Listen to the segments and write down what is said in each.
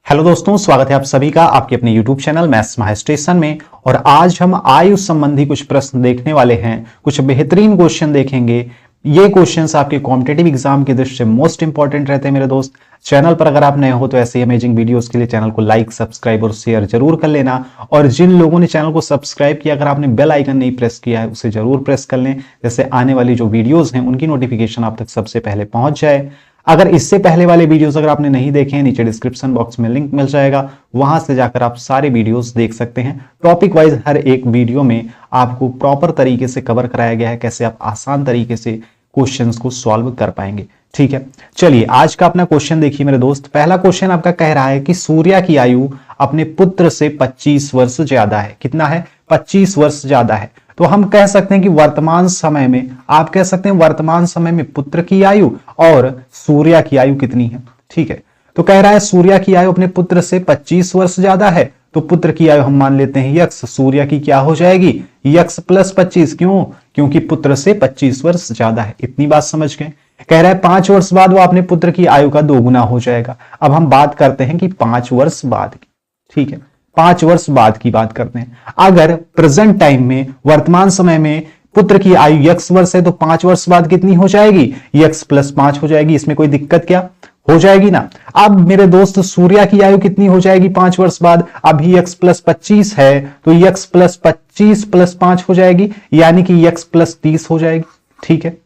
Hello दोस्तों, स्वागत है आप सभी का आपके अपने YouTube चैनल मैथ्स महास्टेशन में। और आज हम आयु संबंधी कुछ प्रश्न देखने वाले हैं, कुछ बेहतरीन क्वेश्चन देखेंगे। ये क्वेश्चंस आपके कॉम्पिटिटिव एग्जाम की दृष्टि से मोस्ट इंपॉर्टेंट रहते हैं मेरे दोस्त। चैनल पर अगर आप नए हो तो ऐसे अमेजिंग वीडियोस के लिए चैनल को लाइक, सब्सक्राइब और शेयर जरूर कर लेना। और जिन लोगों ने चैनल को सब्सक्राइब किया, अगर आपने बेल आइकन नहीं प्रेस किया है उसे जरूर प्रेस कर लें, जैसे आने वाली जो वीडियोज हैं उनकी नोटिफिकेशन आप तक सबसे पहले पहुंच जाए। अगर इससे पहले वाले वीडियोस अगर आपने नहीं देखे हैं, नीचे डिस्क्रिप्शन बॉक्स में लिंक मिल जाएगा, वहां से जाकर आप सारे वीडियोस देख सकते हैं। टॉपिक वाइज हर एक वीडियो में आपको प्रॉपर तरीके से कवर कराया गया है, कैसे आप आसान तरीके से क्वेश्चंस को सॉल्व कर पाएंगे। ठीक है, चलिए आज का अपना क्वेश्चन देखिए मेरे दोस्त। पहला क्वेश्चन आपका कह रहा है कि सूर्य की आयु अपने पुत्र से 25 वर्ष ज्यादा है। कितना है? 25 वर्ष ज्यादा है। तो हम कह सकते हैं कि वर्तमान समय में, आप कह सकते हैं वर्तमान समय में पुत्र की आयु और सूर्य की आयु कितनी है। ठीक है, तो कह रहा है सूर्य की आयु अपने पुत्र से 25 वर्ष ज्यादा है, तो पुत्र की आयु हम मान लेते हैं यक्स, सूर्य की क्या हो जाएगी? X plus 25। क्यों? क्योंकि पुत्र से 25 वर्ष ज्यादा है। इतनी बात समझ गए। कह रहा है 5 वर्ष बाद वो अपने पुत्र की आयु का दोगुना हो जाएगा। अब हम बात करते हैं कि 5 वर्ष बाद की। ठीक है, 5 वर्ष बाद की बात करते हैं। अगर प्रेजेंट टाइम में, वर्तमान समय में पुत्र की आयु यक्स वर्ष है, तो 5 वर्ष बाद कितनी हो जाएगी? यक्स प्लस 5 हो जाएगी। इसमें कोई दिक्कत क्या? हो जाएगी ना। अब मेरे दोस्त सूर्य की आयु कितनी हो जाएगी 5 वर्ष बाद? अभी यक्स प्लस 25 है, तो यक्स प्लस 25 प्लस 5 हो जाएगी, यानी कि यक्स प्लस 30 हो जाएगी। ठीक है,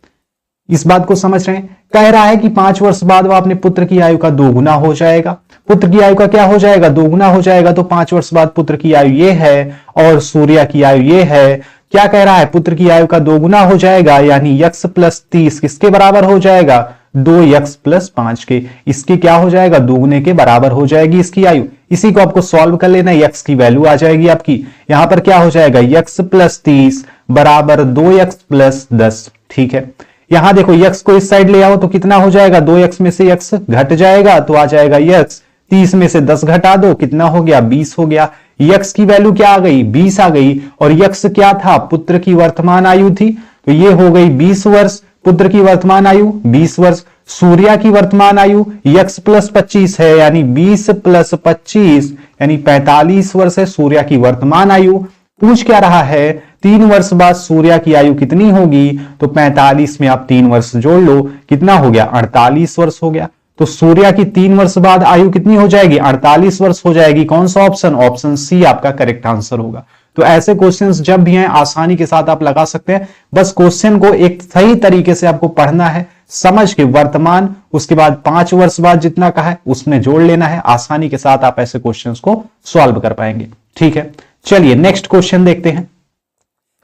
इस बात को समझ रहे हैं। कह रहा है कि 5 वर्ष बाद वह अपने पुत्र की आयु का दोगुना हो जाएगा। पुत्र की आयु का क्या हो जाएगा? दोगुना हो जाएगा। तो 5 वर्ष बाद पुत्र की आयु ये है और सूर्य की आयु ये है। क्या कह रहा है? पुत्र की आयु का दोगुना हो जाएगा, यानी यक्स प्लस 30 किसके बराबर हो जाएगा? 2 यक्स प्लस 5 के। इसकी क्या हो जाएगा? दोगुने के बराबर हो जाएगी इसकी आयु। इसी को आपको सॉल्व कर लेना। यक्स की वैल्यू आ जाएगी आपकी, यहां पर क्या हो जाएगा? यक्स प्लस 30 बराबर 2 यक्स प्लस 10। ठीक है, यहां देखो यक्स को इस साइड ले आओ तो कितना हो जाएगा? 2 यक्स में से यक्स घट जाएगा तो आ जाएगा यक्स। 30 में से 10 घटा दो, कितना हो गया? 20 हो गया। यक्स की वैल्यू क्या आ गई? 20 आ गई। और यक्स क्या था? पुत्र की वर्तमान आयु थी, तो ये हो गई 20 वर्ष। पुत्र की वर्तमान आयु 20 वर्ष। सूर्य की वर्तमान आयु यक्स प्लस 25 है, यानी 20 प्लस 25 यानी 45 वर्ष है सूर्य की वर्तमान आयु। पूछ क्या रहा है? 3 वर्ष बाद सूर्य की आयु कितनी होगी? तो 45 में आप 3 वर्ष जोड़ लो, कितना हो गया? 48 वर्ष हो गया। तो सूर्य की 3 वर्ष बाद आयु कितनी हो जाएगी? 48 वर्ष हो जाएगी। कौन सा ऑप्शन? ऑप्शन सी आपका करेक्ट आंसर होगा। तो ऐसे क्वेश्चंस जब भी हैं आसानी के साथ आप लगा सकते हैं। बस क्वेश्चन को एक सही तरीके से आपको पढ़ना है, समझ के वर्तमान, उसके बाद 5 वर्ष बाद जितना कहा है उसमें जोड़ लेना है। आसानी के साथ आप ऐसे क्वेश्चंस को सॉल्व कर पाएंगे। ठीक है, चलिए नेक्स्ट क्वेश्चन देखते हैं।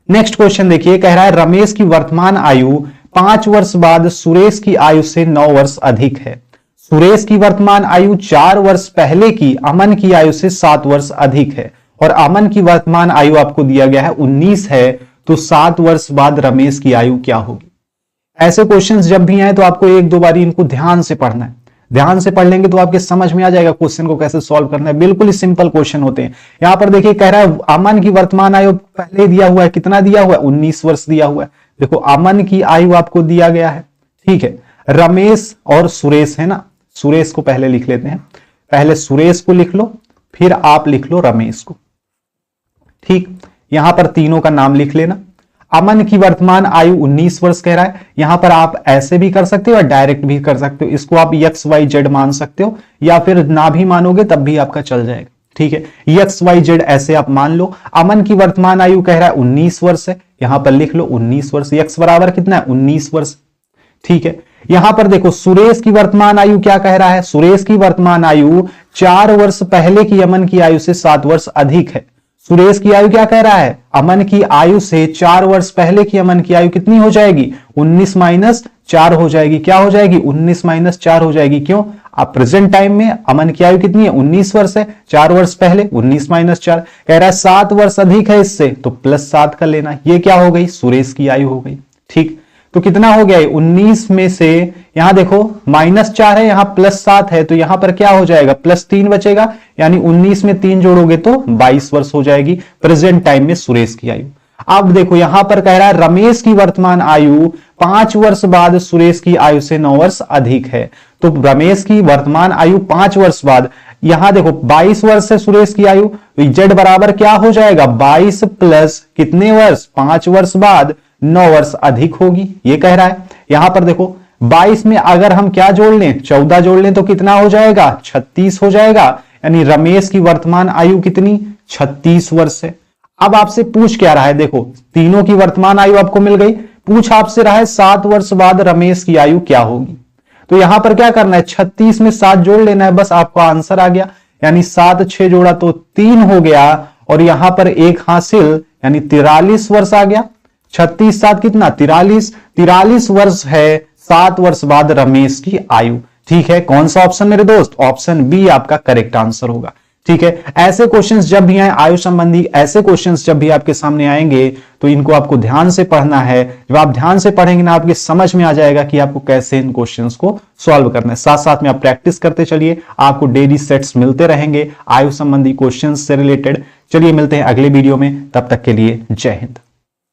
नेक्स्ट क्वेश्चन देखिए, कह रहा है रमेश की वर्तमान आयु 5 वर्ष बाद सुरेश की आयु से 9 वर्ष अधिक है। सुरेश की वर्तमान आयु 4 वर्ष पहले की अमन की आयु से 7 वर्ष अधिक है, और अमन की वर्तमान आयु आपको दिया गया है 19 है, तो 7 वर्ष बाद रमेश की आयु क्या होगी? ऐसे क्वेश्चंस जब भी आए तो आपको 1-2 बार इनको ध्यान से पढ़ना है। ध्यान से पढ़ लेंगे तो आपके समझ में आ जाएगा क्वेश्चन को कैसे सॉल्व करना है। बिल्कुल ही सिंपल क्वेश्चन होते हैं। यहां पर देखिए कह रहा है अमन की वर्तमान आयु पहले दिया हुआ है, कितना दिया हुआ है? 19 वर्ष दिया हुआ है। देखो अमन की आयु आपको दिया गया है। ठीक है, रमेश और सुरेश है ना, सुरेश को पहले लिख लेते हैं। पहले सुरेश को लिख लो, फिर आप लिख लो रमेश को। ठीक, यहां पर तीनों का नाम लिख लेना। अमन की वर्तमान आयु 19 वर्ष कह रहा है। यहां पर आप ऐसे भी कर सकते हो और डायरेक्ट भी कर सकते हो। इसको आप एक्स वाई जेड मान सकते हो, या फिर ना भी मानोगे तब भी आपका चल जाएगा। ठीक है, एक्स वाई जेड ऐसे आप मान लो। अमन की वर्तमान आयु कह रहा है 19 वर्ष है, यहां पर लिख लो 19 वर्ष। एक्स बराबर कितना है? 19 वर्ष। ठीक है, यहां पर देखो सुरेश की वर्तमान आयु क्या कह रहा है? सुरेश की वर्तमान आयु 4 वर्ष पहले की अमन की आयु से 7 वर्ष अधिक है। सुरेश की आयु क्या कह रहा है? अमन की आयु से 4 वर्ष पहले की अमन की आयु कितनी हो जाएगी? 19 माइनस 4 हो जाएगी। क्या हो जाएगी? 19 माइनस 4 हो जाएगी। क्यों? अब प्रेजेंट टाइम में अमन की आयु कितनी है? 19 वर्ष है। 4 वर्ष पहले 19 माइनस 4 कह रहा है 7 वर्ष अधिक है इससे, तो प्लस 7 कर लेना। ये क्या हो गई? सुरेश की आयु हो गई। ठीक, तो कितना हो गया? 19 में से यहां देखो माइनस 4 है, यहां प्लस 7 है, तो यहां पर क्या हो जाएगा? प्लस 3 बचेगा, यानी 19 में 3 जोड़ोगे तो 22 वर्ष हो जाएगी प्रेजेंट टाइम में सुरेश की आयु। अब देखो यहां पर कह रहा है रमेश की वर्तमान आयु 5 वर्ष बाद सुरेश की आयु से 9 वर्ष अधिक है। तो रमेश की वर्तमान आयु 5 वर्ष बाद, यहां देखो 22 वर्ष है सुरेश की आयु, तो जेड बराबर क्या हो जाएगा 22 प्लस कितने वर्ष 5 वर्ष बाद 9 वर्ष अधिक होगी, ये कह रहा है। यहां पर देखो 22 में अगर हम क्या जोड़ लें 14 जोड़ लें तो कितना हो जाएगा 36 हो जाएगा, यानी रमेश की वर्तमान आयु कितनी 36 वर्ष है। अब आपसे पूछ क्या रहा है, देखो तीनों की वर्तमान आयु आपको मिल गई, पूछ आपसे रहा है 7 वर्ष बाद रमेश की आयु क्या होगी। तो यहां पर क्या करना है 36 में 7 जोड़ लेना है, बस आपका आंसर आ गया, यानी 7 6 जोड़ा तो 3 हो गया, और यहां पर 1 हासिल यानी 43 वर्ष आ गया। 36 7 कितना 43 वर्ष है 7 वर्ष बाद रमेश की आयु। ठीक है, कौन सा ऑप्शन मेरे दोस्त, ऑप्शन बी आपका करेक्ट आंसर होगा। ठीक है, ऐसे क्वेश्चंस जब भी आए आयु संबंधी ऐसे क्वेश्चंस जब भी आपके सामने आएंगे तो इनको आपको ध्यान से पढ़ना है। जब आप ध्यान से पढ़ेंगे ना आपके समझ में आ जाएगा कि आपको कैसे इन क्वेश्चंस को सॉल्व करना है। साथ साथ में आप प्रैक्टिस करते चलिए, आपको डेली सेट्स मिलते रहेंगे आयु संबंधी क्वेश्चंस से रिलेटेड। चलिए मिलते हैं अगले वीडियो में, तब तक के लिए जय हिंद।